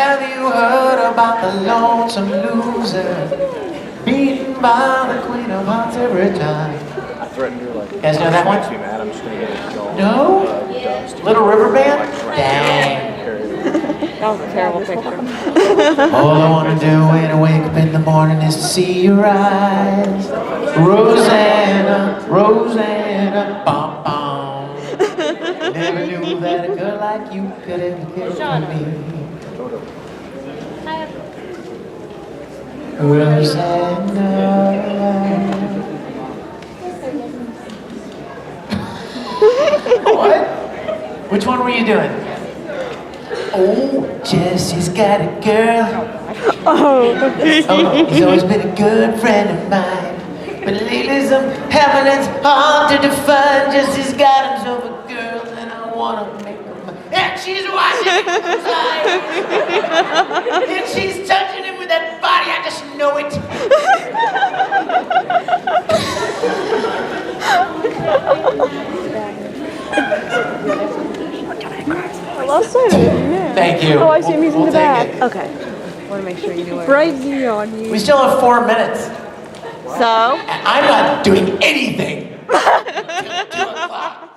Have you heard about the lonesome loser? Beaten by the Queen of Hearts every time. I threatened her like, you guys know that one? makes me mad, I'm just gonna get a jaw. No? Little River Band? Dang. That was a terrible picture. All I want to do when I wake up in the morning is to see your eyes. Rosanna, Rosanna, bum bum. Never knew that a girl like you could ever care for me. Rosanna. What? Which one were you doing? Oh, Jesse's got a girl. Oh, he's always been a good friend of mine. But lately some happening's hard to define. Jesse's got himself a girl and I wanna make her mine. And she's watching him inside. And she's touching him with that body, I just know it. I lost sight of him, yeah. Thank you. Oh, I see him. He's in the back. It. Okay. Want to make sure you knew where. Bright neon. We still have 4 minutes. So? And I'm not doing anything until 2 o'clock.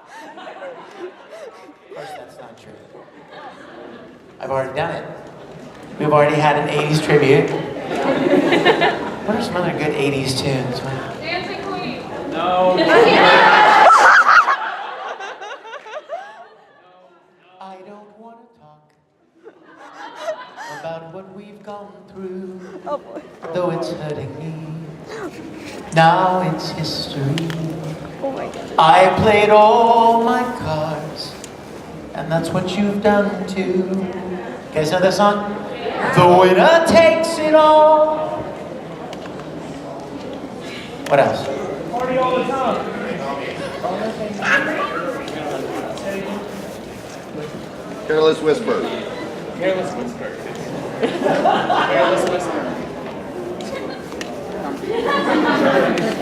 Of course, that's not true. I've already done it. We've already had an 80s tribute. What are some other good 80s tunes? Dancing Queen. No. I don't want to talk about what we've gone through. Oh boy. Though it's hurting me. Now it's history. Oh my god. I played all my cards, and that's what you've done too. You guys know that song? The winner takes it all. What else? Party all the time. Careless Whisper. Careless whisper. Careless whisper.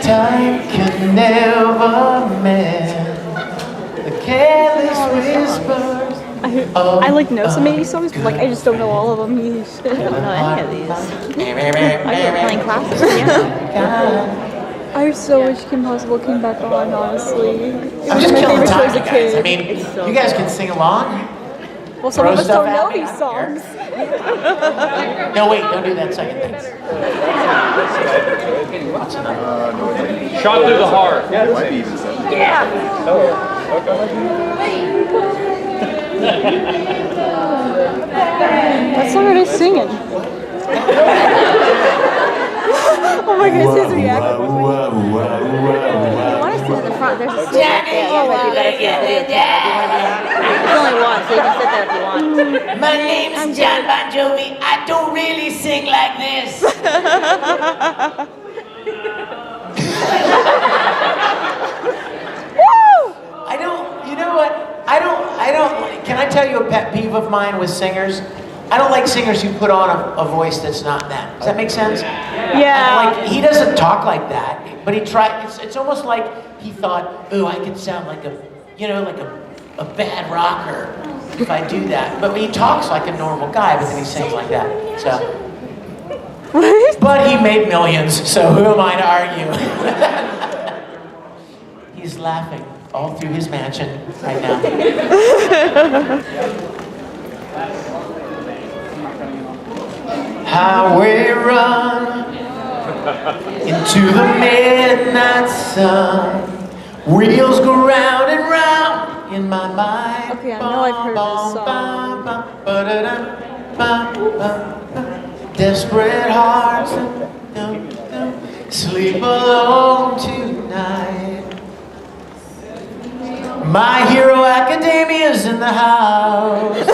Time can never mend the careless whispers. I like know some 80s songs, but like I just don't know all of them. I don't know any of these. I grew up playing classics, yeah. I so wish Kim Possible came back on, honestly. It I'm was just my killing favorite show time, as you a guys. kid. I mean, you guys can sing along. Well, some throw of us stuff don't at know me, these I don't care. songs. No, wait, don't do that second thing. What's another? Shot through the heart. Might be even said. Yeah! What song are they singing? Oh my goodness, his reaction. If you want to sit in the front, there's a seat right there. It might be better for your video camera. Do you want to do that? It's only one, so you can sit there if you want. My name's John Bon Jovi. I don't really sing like this. I don't, you know what? I don't, can I tell you a pet peeve of mine with singers? I don't like singers who put on a voice that's not them. Does that make sense? Yeah. Like, he doesn't talk like that, but he tried, it's almost like he thought, ooh, I could sound like a, you know, like a bad rocker if I do that. But he talks like a normal guy, but then he sings like that, so. But he made millions, so who am I to argue? He's laughing all through his mansion right now. Highway run into the midnight sun. Wheels go round and round in my mind. Okay, I know I've heard this song. Desperate hearts sleep alone tonight. My Hero Academia's in the house.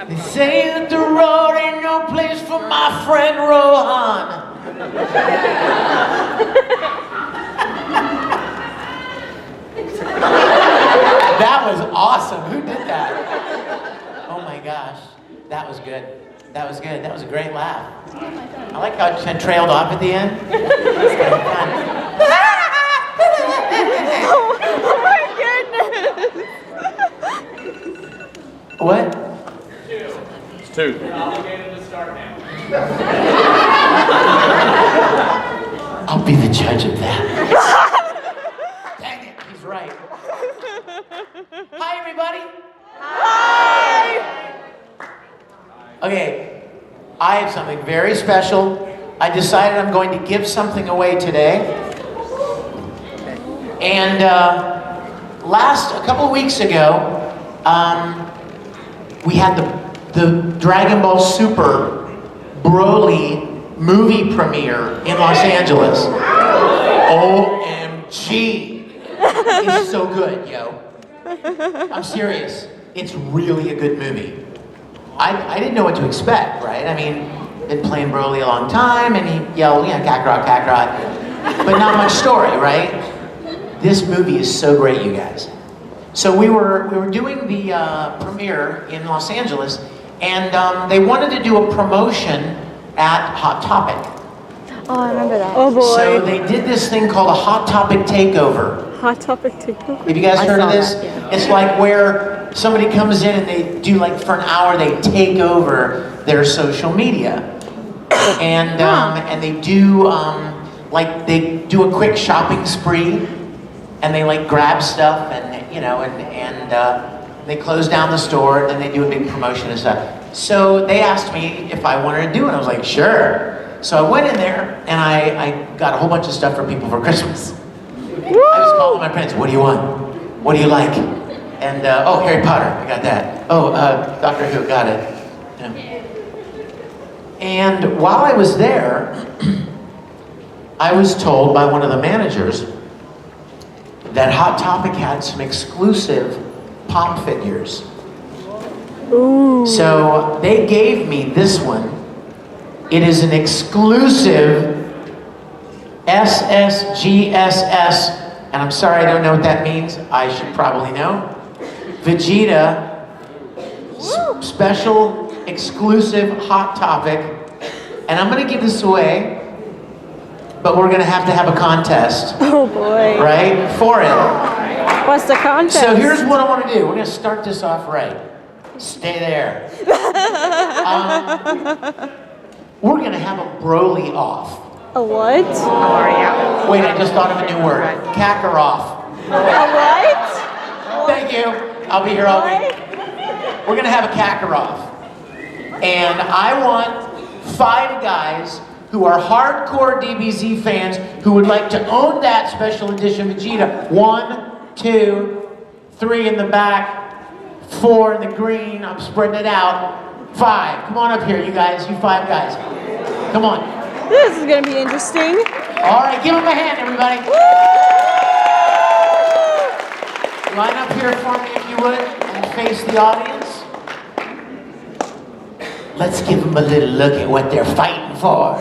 They say that the road ain't no place for my friend Rohan. That was awesome. Who did that? Oh my gosh. That was good. That was good. That was a great laugh. I like how it trailed off at the end. It's kind of fun. Oh my goodness! What? It's 2. I'll be the judge of that. Dang it, he's right. Hi, everybody. Hi. Okay, I have something very special. I decided I'm going to give something away today. And a couple of weeks ago, we had the Dragon Ball Super Broly movie premiere in Los Angeles. OMG! It's so good, yo. I'm serious. It's really a good movie. I didn't know what to expect, right? I mean, been playing Broly a long time, and he yelled, Kakarot, Kakarot. But not much story, right? This movie is so great, you guys. So we were doing the premiere in Los Angeles, and they wanted to do a promotion at Hot Topic. Oh, I remember that. Oh boy. So they did this thing called a Hot Topic Takeover. Hot topic TikTok. Have you guys heard of saw this? that, yeah. It's like where somebody comes in and they do like for an hour, they take over their social media. And they do like they do a quick shopping spree, and they like grab stuff and they close down the store, and then they do a big promotion and stuff. So they asked me if I wanted to do it. I was like, sure. So I went in there and I got a whole bunch of stuff for people for Christmas. I was calling my friends, what do you want? What do you like? And oh, Harry Potter, I got that. Oh, Doctor Who, got it. Yeah. And while I was there, I was told by one of the managers that Hot Topic had some exclusive pop figures. Ooh. So they gave me this one. It is an exclusive SSGSS, and I'm sorry I don't know what that means. I should probably know. Vegeta special exclusive Hot Topic, and I'm gonna give this away, but we're gonna have to have a contest, Oh boy. right, for it. What's the contest? So here's what I want to do. We're going to start this off right. Stay there. We're going to have a Broly off. A what? Wait, I just thought of a new word. Kakarot. A what? Thank you. I'll be here all week. We're going to have a Kakarot. And I want 5 guys who are hardcore DBZ fans who would like to own that special edition Vegeta. 1, 2, 3 in the back, 4 in the green. I'm spreading it out. 5. Come on up here, you guys. You 5 guys. Come on. This is gonna be interesting. All right, give them a hand, everybody. Woo! Line up here for me, if you would, and face the audience. Let's give them a little look at what they're fighting for.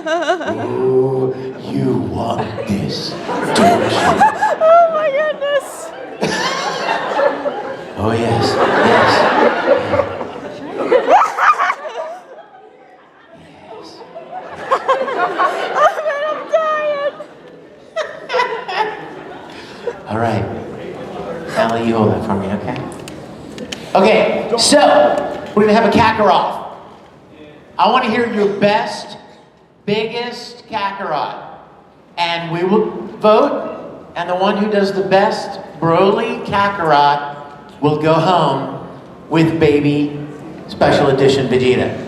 Oh, you want this, don't you? Oh my goodness. Oh, yes, yes. I'm dying. All right. Allie, you hold that for me, okay? Okay, so we're gonna have a Kakarot. I want to hear your best, biggest Kakarot. And we will vote, and the one who does the best Broly Kakarot will go home with baby special edition Vegeta.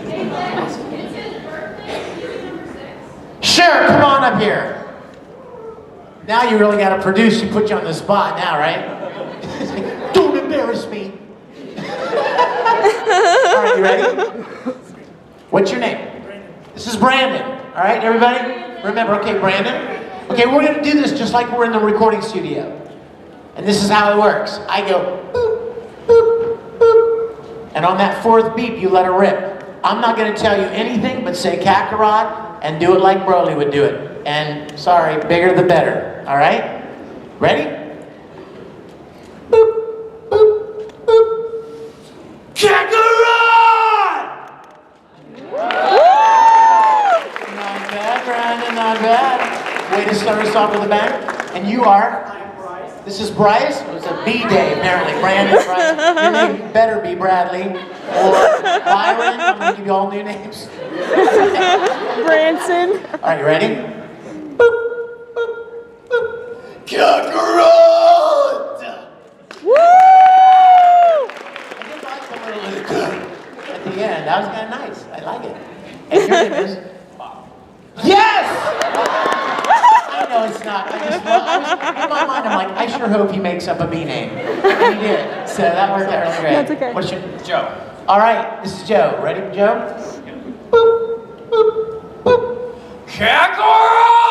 Sure, come on up here. Now you really got to produce. You put you on the spot now, right? Don't embarrass me. All right, you ready? What's your name? This is Brandon. All right, everybody? Remember, okay, Brandon? Okay, we're going to do this just like we're in the recording studio. And this is how it works. I go, boop, boop, boop. And on that 4th beep, you let her rip. I'm not going to tell you anything but say Kakarot and do it like Broly would do it. And, sorry, bigger the better. All right? Ready? Boop, boop, boop. Kakarot! Not bad, Brandon, not bad. Way to start us off with a bang. And you are? This is Bryce. What's a B day, apparently. Brandon, Brian, your name better be Bradley. Or Byron, I'm going to give you all new names. Branson. All right, you ready? Boop, boop, boop. Kakarot! Woo! I did like the little at the end. That was kind of nice. I like it. And your name is? Yes! I know it's not. I was, in my mind, I'm like, I sure hope he makes up a B name. And he did. So that worked out really great. That's okay. What's your? Joe. All right, this is Joe. Ready, Joe? Boop, boop, boop. Kakarot!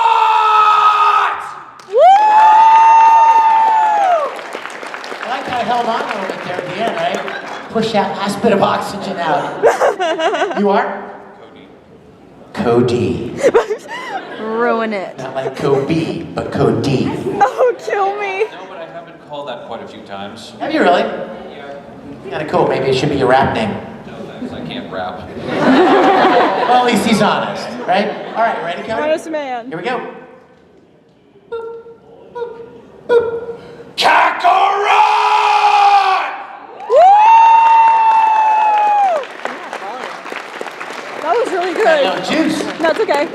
I like how I held on a little bit there at the end, right? Push that last bit of oxygen out. You are? Cody. Ruin it. Not like Kobe, but Cody. Oh, kill me. No, but I have been called that quite a few times. Have you really? Yeah. Kind of cool. Maybe it should be your rap name. No, thanks. I can't rap. Well, at least he's honest, right? All right, ready, Cody? Honest man. Here we go. Kakarot! That was really No good. juice. That's okay. I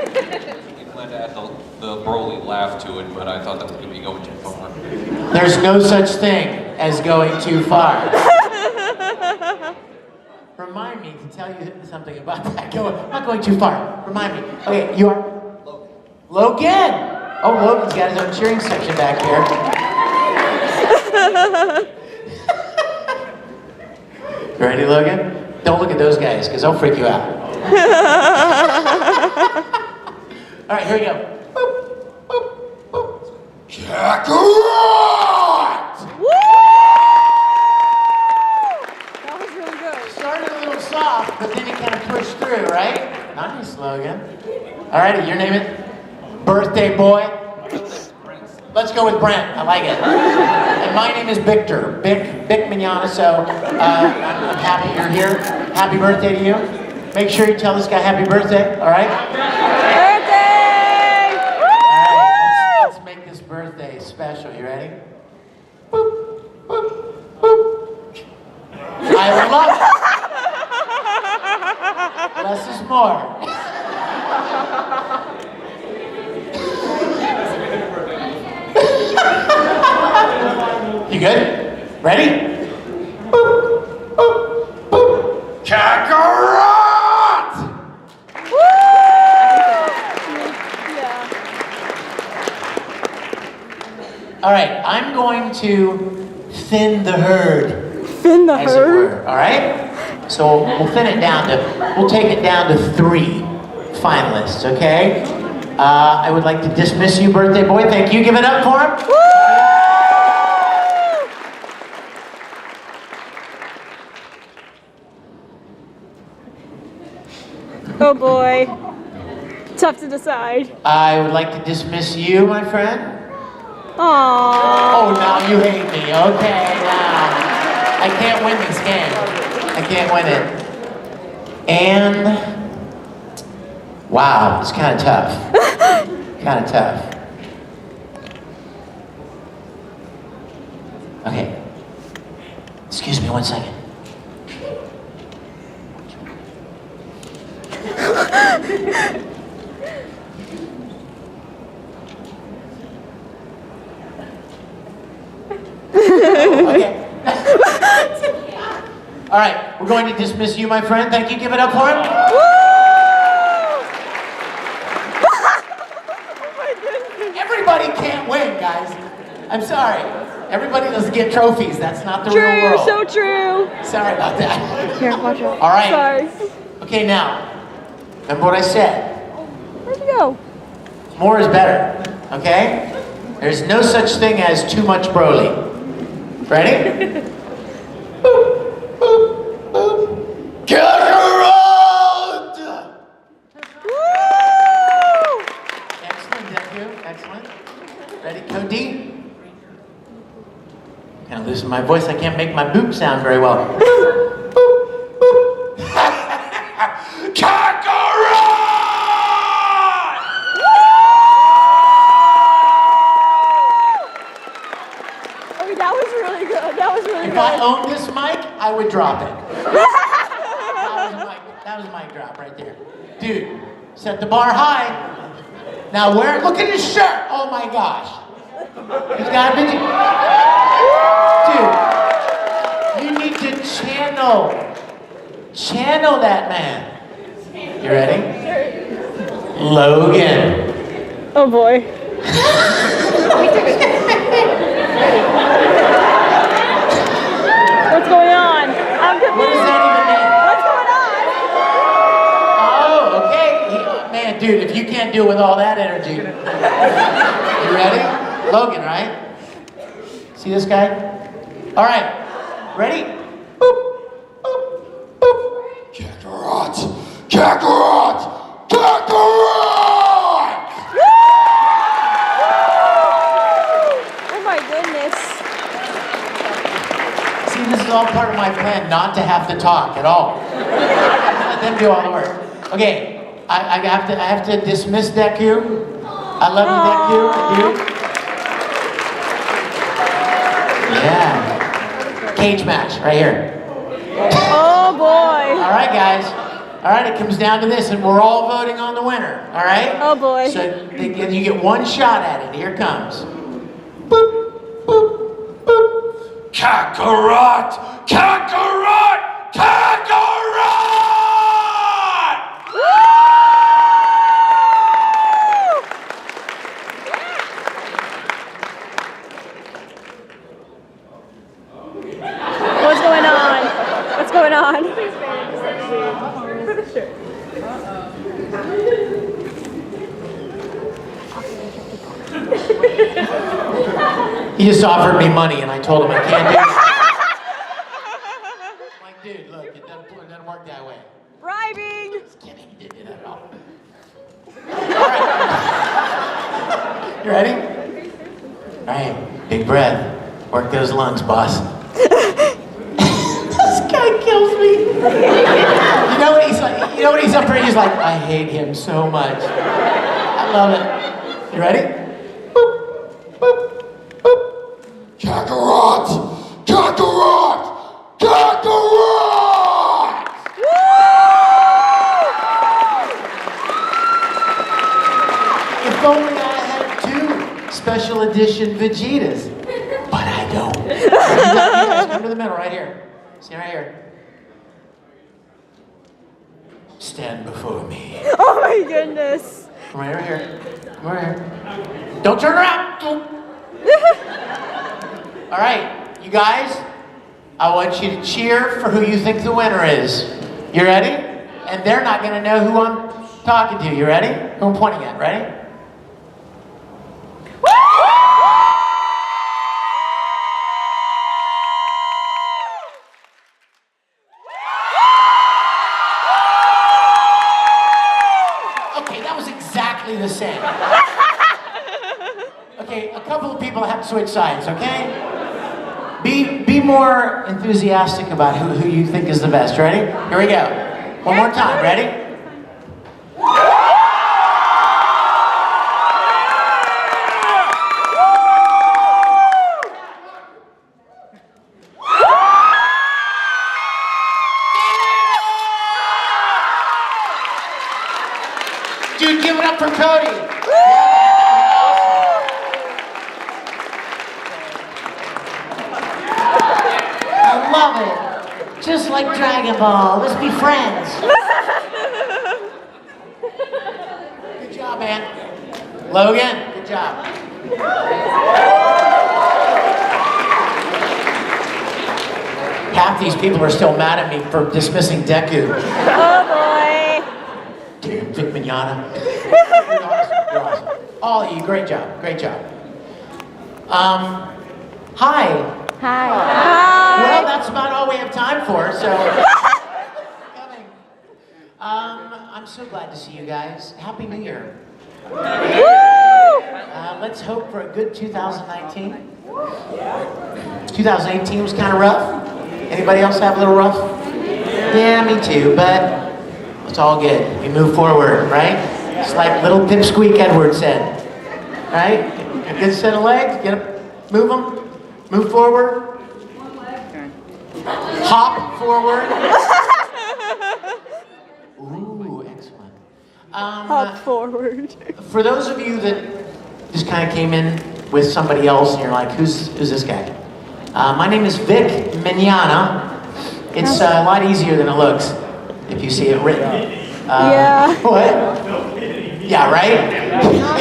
planned to add the Broly laugh to it, but I thought that was going to be going too far. There's no such thing as going too far. Remind me to tell you something about that. I'm not going too far. Remind me. Okay, you are? Logan. Logan! Oh, Logan's got his own cheering section back here. You ready, Logan? Don't look at those guys, because they'll freak you out. All right, here we go. Boop, boop, boop. Kakarot! That was really good. Started a little soft, but then it kind of pushed through, right? Nice, Logan. All righty, your name is? Birthday boy? Let's go with Brent. I like it. And my name is Victor. Vic Mignogna, so I'm happy you're here. Happy birthday to you. Make sure you tell this guy happy birthday, all right? Birthday! All right, let's make this birthday special. You ready? Boop, boop, boop. I love it. Less is more. You good? Ready? Boop, boop, boop. Kakarot! Yeah. All right, I'm going to thin the herd, Thin the as it herd. were. All right? So we'll thin it down to, we'll take it down to 3 finalists, okay? I would like to dismiss you, birthday boy. Thank you. Give it up for him. Oh boy. Tough to decide. I would like to dismiss you, my friend. Aww. Oh, now you hate me. Okay, now. I can't win this game. I can't win it. And, wow, it's kind of tough. Kind of tough. Okay. Excuse me 1 second. Okay. All right, we're going to dismiss you, my friend. Thank you. Give it up for him. Everybody can't win, guys. I'm sorry. Everybody doesn't get trophies. That's not the real True, world. so true. Sorry about that. Here, watch out. All right. Sorry. Okay, now, remember what I said. Where'd you go? More is better, okay? There's no such thing as too much Broly. Ready? Boop, boop, boop. Kakarot! Woo! Excellent, thank you. Excellent. Ready, Cody? Kind of losing my voice. I can't make my boop sound very well. Boop, boop, boop. Kakarot! Okay, that was really on this mic, I would drop it. That was a mic drop right there. Dude, set the bar high. Now look at his shirt. Oh my gosh. He's got a big... Dude, you need to channel that man. You ready? Logan. Oh boy. What's going on? I'm confused. What does that even mean? What's going on? Oh, okay. Man, dude, if you can't deal with all that energy. You ready? Logan, right? See this guy? All right. Ready? Boop, boop, boop. Kakarot! Kakarot! Kakarot! Oh my goodness. See, this is all part of my plan not to have to talk at all. Let them do all the work. Okay, I have to dismiss Deku. I love you, Deku. I do. Yeah. Cage match right here. Oh boy. All right, guys. All right, it comes down to this, and we're all voting on the winner. All right? Oh boy. So you get one shot at it. Here it comes. Boop, boop, boop. Kakarot! Kakarot! Kakarot! What's going on? What's going on? He just offered me money, and I told him I can't do it. I'm like, dude, look, it doesn't work that way. Bribing. Just kidding, he didn't do that at all. All right. You ready? All right, big breath. Work those lungs, boss. This guy kills me. You know what he's like? You know what he's up for? He's like, I hate him so much. I love it. You ready? Boop, boop, boop. Kakarot! Kakarot! Kakarot! If only I had 2 special edition Vegetas. But I don't. You guys come to the middle right here. See right here. Stand before me. Oh my goodness. Come right over here. Come right here. Don't turn around. All right, you guys, I want you to cheer for who you think the winner is. You ready? And they're not going to know who I'm talking to. You ready? Who I'm pointing at. Ready? Okay, that was exactly the same. Okay, a couple of people have to switch sides, okay? Be more enthusiastic about who you think is the best. Ready? Here we go. One more time. Ready? Dude, give it up for Cody. I love it. Just like Dragon Ball. Let's be friends. Good job, man. Logan, good job. Half these people are still mad at me for dismissing Deku. Oh boy. Damn, Vic Mignogna. You're awesome. You're awesome. All of you, great job. Great job. Hi. Hi. Well, that's about all we have time for, so... Coming. I'm so glad to see you guys. Happy New Year. Let's hope for a good 2019. 2018 was kind of rough. Anybody else have a little rough? Yeah, me too, but it's all good. We move forward, right? It's like little Pipsqueak Edward said, right? A good set of legs, get up, move them, move forward. hop forward. Ooh, excellent. Hop forward. For those of you that just kind of came in with somebody else and you're like, who's this guy? My name is Vic Mignogna. It's a lot easier than it looks if you see it written. Yeah. What? Yeah, right?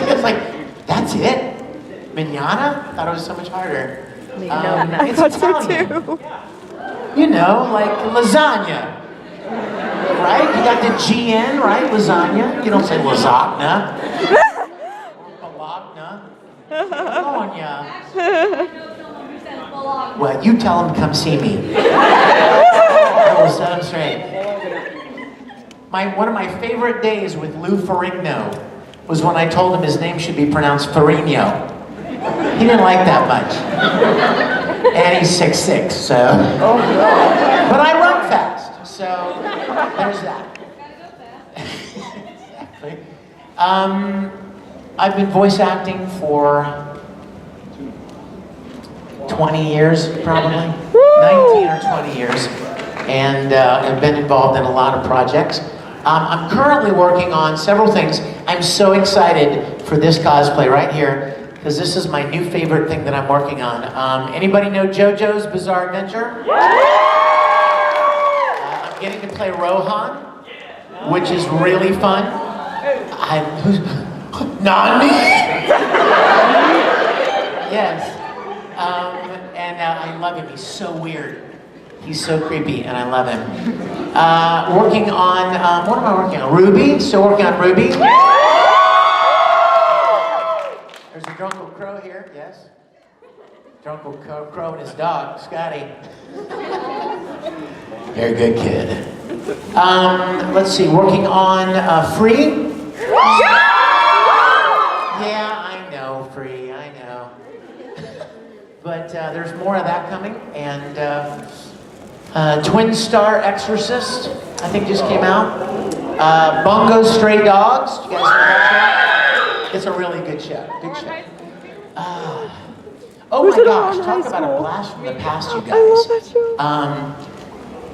It's like, that's it? Mignogna? Thought it was so much harder. I It's thought so Italian. too. You know, like lasagna. Right? You got the GN, right? Lasagna. You don't say lasagna. Bologna. Bologna. Well, you tell him to come see me. I will set him straight. One of my favorite days with Lou Ferrigno was when I told him his name should be pronounced Ferrigno. He didn't like that much. And he's 6'6", so. But I run fast, so there's that. Exactly. I've been voice acting for 20 years, probably. 19 or 20 years. And I've been involved in a lot of projects. I'm currently working on several things. I'm so excited for this cosplay right here, because this is my new favorite thing that I'm working on. Anybody know JoJo's Bizarre Adventure? I'm getting to play Rohan, which is really fun. Nani? Yes. And I love him. He's so weird. He's so creepy, and I love him. Working on, what am I working on? Ruby, still working on Ruby. There's a drunk old crow here, yes. Drunk old crow and his dog, Scotty. Very good kid. Let's see, working on Free. Yeah, I know, Free, I know. But there's more of that coming, and Twin Star Exorcist, I think just came out. Bungo Stray Dogs, do you guys know that show? It's a really good show, good show. Oh my gosh, talk about a blast from the past, you guys. I love that show.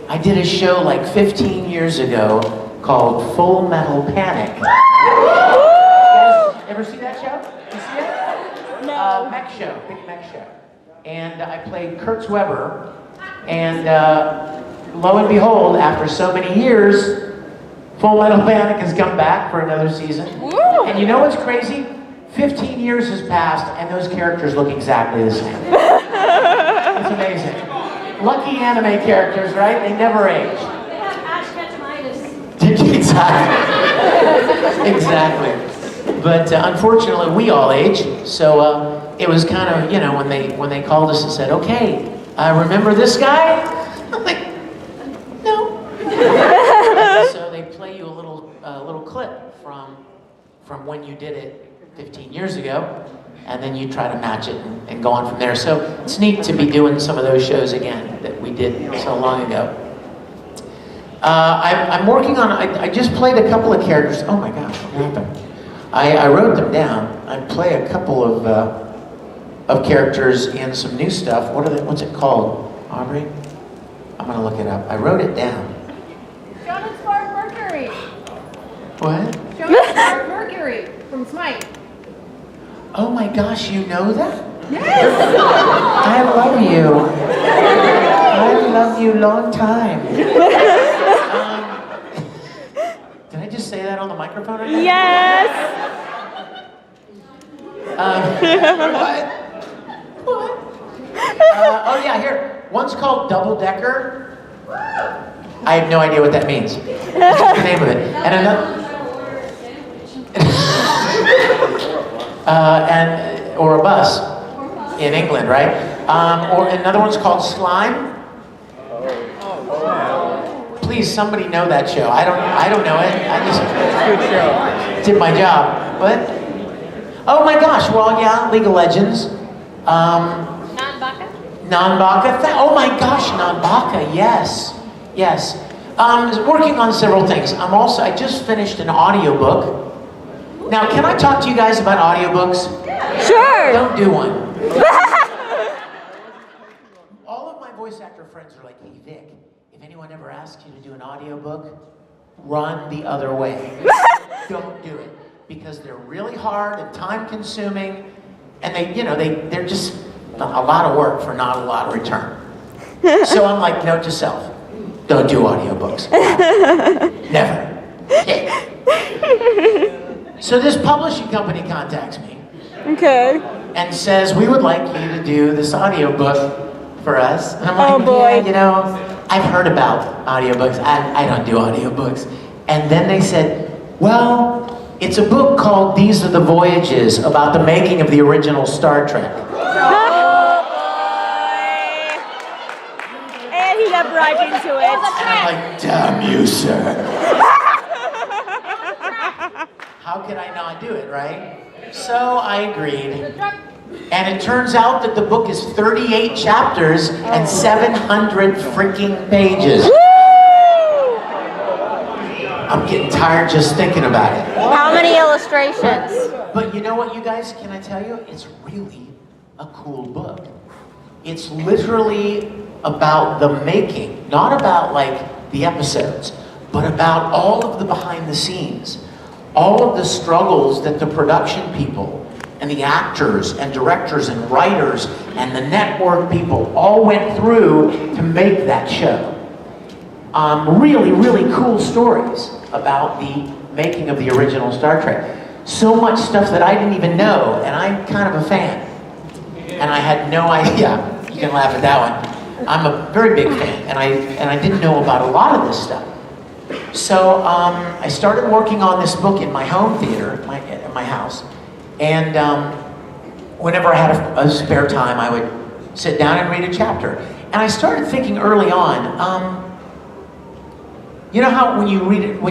I did a show like 15 years ago called Full Metal Panic. You guys ever see that show? You see it? No. Mech show, big mech show. And I played Kurtz Weber. And lo and behold, after so many years, Full Metal Panic has come back for another season. Woo! And you know what's crazy? 15 years has passed and those characters look exactly the same. It's amazing. Lucky anime characters, right? They never age. Exactly. Exactly. But unfortunately, we all age. So it was kind of, you know, when they called us and said, okay, remember this guy? I'm like, no. So they play you a little clip from when you did it 15 years ago, and then you try to match it and go on from there. So it's neat to be doing some of those shows again that we did so long ago. I'm working on, I just played a couple of characters. Oh my gosh, what happened? I wrote them down. I play a couple of characters in some new stuff. What's it called, Aubrey? I'm gonna look it up. I wrote it down. Jonathan Spark Mercury. What? Jonathan Spark Mercury from Smite. Oh my gosh, you know that? Yes! I love you. I love you long time. Did I just say that on the microphone right now? Yes. What? Oh yeah, here. One's called Double Decker. I have no idea what that means. That's just the name of it. And another, or a bus in England, right? Or another one's called Slime. Please, somebody know that show. I don't know it. I just did my job. What? Oh my gosh, well, yeah, League of Legends. Non-Baka? Non-Baka. Oh my gosh, Non-Baka, yes. Yes. Working on several things. I just finished an audiobook. Now, can I talk to you guys about audiobooks? Sure. Don't do one. All of my voice actor friends are like, hey Vic, if anyone ever asks you to do an audiobook, run the other way. Don't do it. Because they're really hard and time consuming, and they're just a lot of work for not a lot of return. So I'm like, note to self, don't do audiobooks. Never. Yeah. So this publishing company contacts me. Okay. And says, we would like you to do this audiobook for us. And I'm like, Oh, boy. yeah, I've heard about audiobooks. I don't do audiobooks. And then they said, well, it's a book called These Are the Voyages, about the making of the original Star Trek. Oh boy! And he got bribed into it. And I'm like, damn you, sir. How could I not do it, right? So I agreed. And it turns out that the book is 38 chapters and 700 freaking pages. I'm getting tired just thinking about it. How many illustrations? But you know what, you guys, can I tell you? It's really a cool book. It's literally about the making, not about like the episodes, but about all of the behind the scenes, all of the struggles that the production people and the actors and directors and writers and the network people all went through to make that show. Really, really cool stories about the making of the original Star Trek. So much stuff that I didn't even know, and I'm kind of a fan. And I had no idea. You can laugh at that one. I'm a very big fan, and I didn't know about a lot of this stuff. So I started working on this book in my home theater, at my house, and whenever I had a spare time, I would sit down and read a chapter. And I started thinking early on, you know how when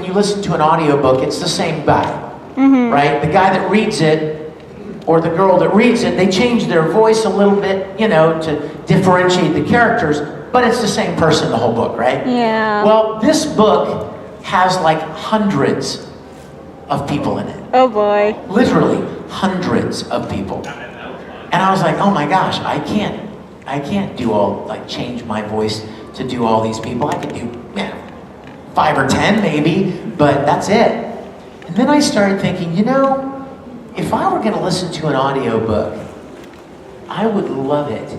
you listen to an audiobook, it's the same guy, right? The guy that reads it, or the girl that reads it, they change their voice a little bit, to differentiate the characters, but it's the same person the whole book, right? Yeah. Well, this book has like hundreds of people in it. Oh boy. Literally hundreds of people. And I was like, oh my gosh, I can't do change my voice to do all these people. I could do 5 or 10 maybe, but that's it. And then I started thinking, if I were gonna listen to an audiobook, I would love it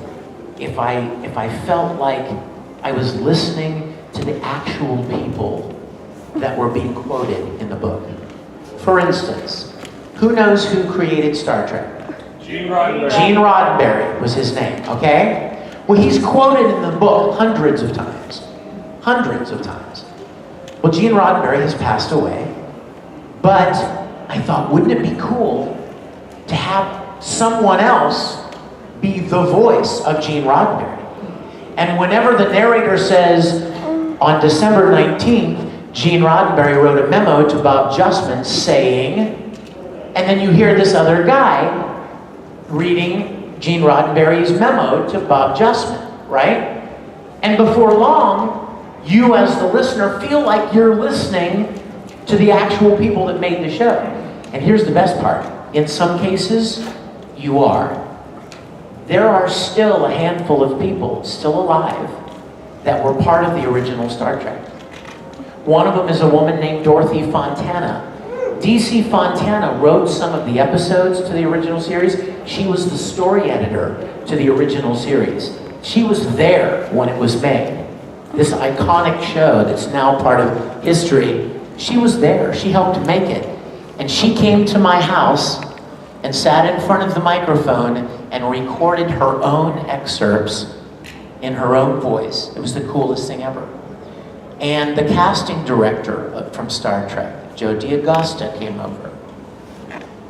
if I felt like I was listening to the actual people that were being quoted in the book. For instance, who knows who created Star Trek? Gene Roddenberry. Gene Roddenberry was his name, okay? Well, he's quoted in the book hundreds of times. Hundreds of times. Well, Gene Roddenberry has passed away, but I thought, wouldn't it be cool to have someone else be the voice of Gene Roddenberry? And whenever the narrator says, on December 19th, Gene Roddenberry wrote a memo to Bob Justman saying, and then you hear this other guy reading Gene Roddenberry's memo to Bob Justman, right? And before long, you as the listener feel like you're listening to the actual people that made the show. And here's the best part. In some cases, you are. There are still a handful of people still alive that were part of the original Star Trek. One of them is a woman named Dorothy Fontana. DC Fontana wrote some of the episodes to the original series. She was the story editor to the original series. She was there when it was made. This iconic show that's now part of history, she was there. She helped make it. And she came to my house and sat in front of the microphone and recorded her own excerpts in her own voice. It was the coolest thing ever. And the casting director from Star Trek, Joe D'Agosta, came over.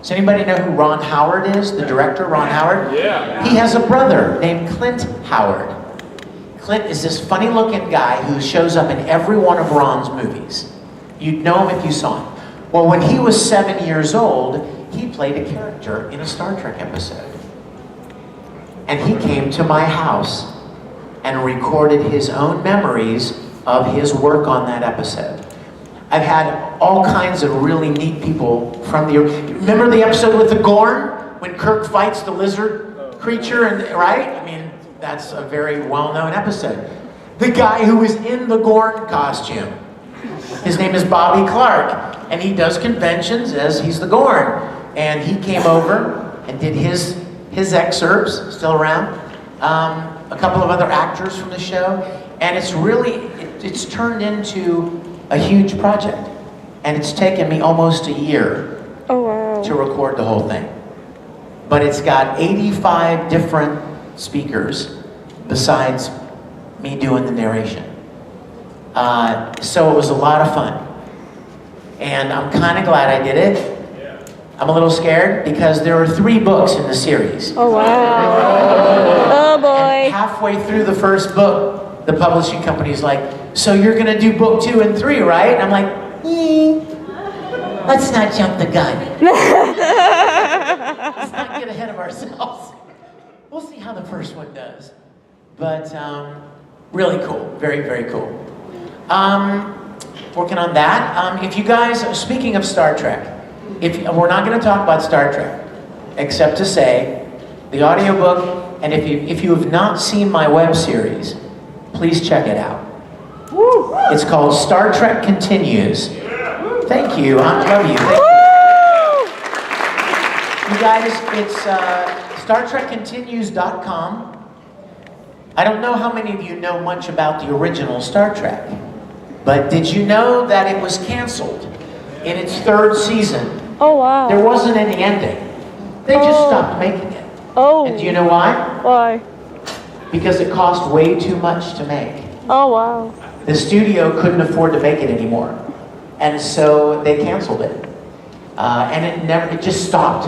Does anybody know who Ron Howard is? The director, Ron Howard? Yeah. He has a brother named Clint Howard. Clint is this funny-looking guy who shows up in every one of Ron's movies. You'd know him if you saw him. Well, when he was 7 years old, he played a character in a Star Trek episode. And he came to my house and recorded his own memories of his work on that episode. I've had all kinds of really neat people from the... Remember the episode with the Gorn? When Kirk fights the lizard creature, right? I mean, That's a very well-known episode. The guy who was in the Gorn costume. His name is Bobby Clark, and he does conventions as he's the Gorn. And he came over and did his excerpts, still around. A couple of other actors from the show, and it's turned into a huge project. And it's taken me almost a year to record the whole thing. But it's got 85 different speakers besides me doing the narration. So it was a lot of fun. And I'm kind of glad I did it. I'm a little scared because there are 3 books in the series. Oh, wow. Oh, boy. And halfway through the first book, the publishing company's like, so you're going to do book 2 and 3, right? And I'm like, let's not jump the gun. Let's not get ahead of ourselves. We'll see how the first one does. But really cool. Very, very cool. Working on that. If you guys, speaking of Star Trek, we're not going to talk about Star Trek, except to say the audiobook, and if you have not seen my web series, please check it out. It's called Star Trek Continues. Thank you. I love you. Thank you. You guys, it's StarTrekContinues.com. I don't know how many of you know much about the original Star Trek, but did you know that it was canceled in its 3rd season? Oh, wow. There wasn't any ending. They just stopped making it. Oh. And do you know why? Why? Because it cost way too much to make. Oh, wow. The studio couldn't afford to make it anymore. And so they canceled it. And it just stopped.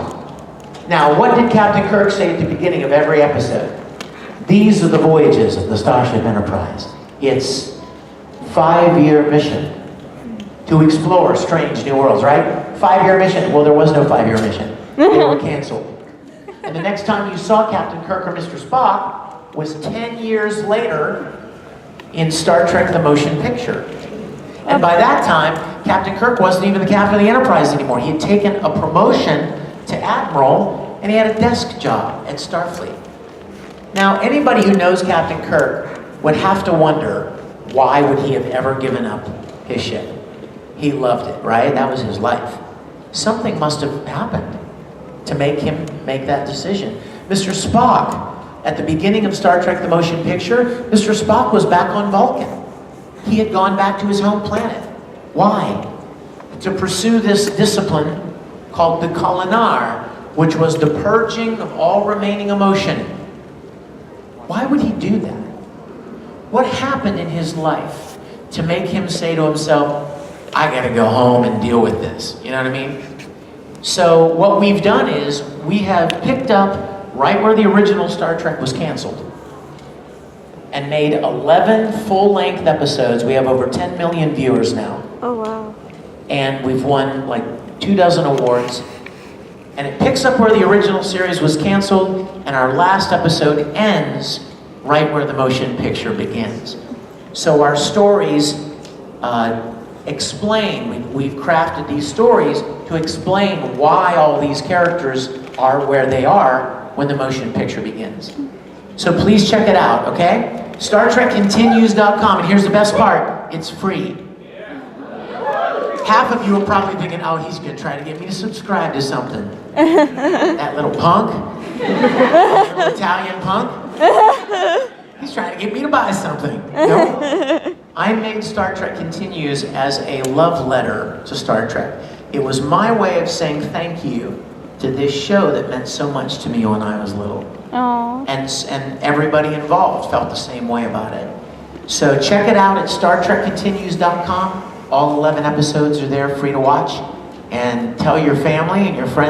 Now, what did Captain Kirk say at the beginning of every episode? These are the voyages of the Starship Enterprise. It's 5-year mission to explore strange new worlds, right? 5-year mission. Well, there was no 5-year mission. They were canceled. And the next time you saw Captain Kirk or Mr. Spock was 10 years later in Star Trek the Motion Picture. And by that time, Captain Kirk wasn't even the captain of the Enterprise anymore. He had taken a promotion to Admiral, and he had a desk job at Starfleet. Now, anybody who knows Captain Kirk would have to wonder, why would he have ever given up his ship? He loved it, right? That was his life. Something must have happened to make him make that decision. Mr. Spock, at the beginning of Star Trek the Motion Picture, Mr. Spock was back on Vulcan. He had gone back to his home planet. Why? To pursue this discipline called the Kolinar, which was the purging of all remaining emotion. Why would he do that? What happened in his life to make him say to himself, I gotta go home and deal with this? You know what I mean? So what we've done is we have picked up right where the original Star Trek was canceled and made 11 full-length episodes. We have over 10 million viewers now. Oh, wow. And we've won like 24 awards. And it picks up where the original series was canceled, and our last episode ends right where the motion picture begins. So our stories explain, we've crafted these stories to explain why all these characters are where they are when the motion picture begins. So please check it out, okay? StarTrekContinues.com, and here's the best part, it's free. Half of you are probably thinking, oh, he's gonna try to get me to subscribe to something. That little punk, that little Italian punk, he's trying to get me to buy something. No. I made Star Trek Continues as a love letter to Star Trek. It was my way of saying thank you to this show that meant so much to me when I was little. Aww. And everybody involved felt the same way about it. So check it out at StarTrekContinues.com. All 11 episodes are there, free to watch. And tell your family and your friends